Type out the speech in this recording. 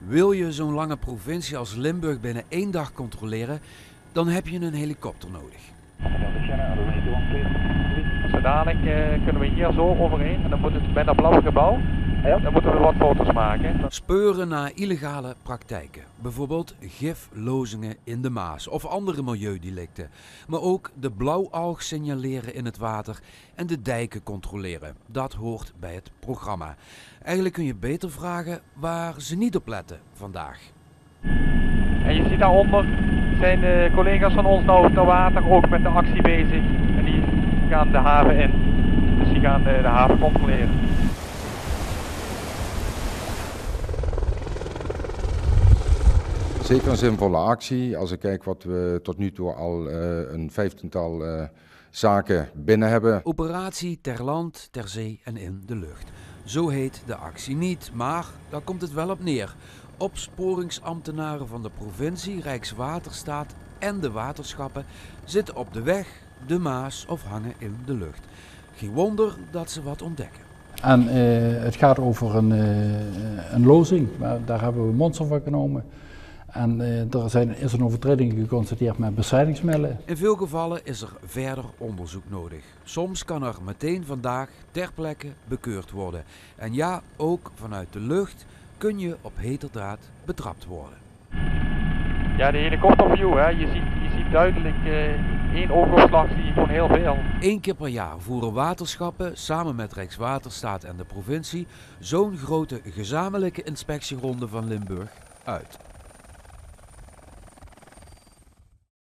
Wil je zo'n lange provincie als Limburg binnen 1 dag controleren, dan heb je een helikopter nodig. Zo dadelijk kunnen we hier zo overheen en dan moet het bij dat blauwe gebouw. Dan moeten we wat foto's maken. Speuren naar illegale praktijken, bijvoorbeeld giflozingen in de Maas of andere milieudelicten. Maar ook de blauwalg signaleren in het water en de dijken controleren. Dat hoort bij het programma. Eigenlijk kun je beter vragen waar ze niet op letten vandaag. En je ziet daaronder zijn de collega's van ons nou ter water ook met de actie bezig. En die gaan de haven in. Dus die gaan de haven controleren. Zeker een zinvolle actie. Als ik kijk wat we tot nu toe al een 15-tal zaken binnen hebben. Operatie ter land, ter zee en in de lucht. Zo heet de actie niet, maar daar komt het wel op neer. Opsporingsambtenaren van de provincie, Rijkswaterstaat en de waterschappen zitten op de weg, de Maas of hangen in de lucht. Geen wonder dat ze wat ontdekken. En het gaat over een lozing, maar daar hebben we monster van genomen. En is een overtreding geconstateerd met bestrijdingsmiddelen. In veel gevallen is er verder onderzoek nodig. Soms kan er meteen vandaag ter plekke bekeurd worden. En ja, ook vanuit de lucht kun je op heterdaad betrapt worden. Ja, de helikopterview, hè. Je ziet duidelijk één oogopslag, zie je gewoon heel veel. 1 keer per jaar voeren waterschappen samen met Rijkswaterstaat en de provincie zo'n grote gezamenlijke inspectieronde van Limburg uit.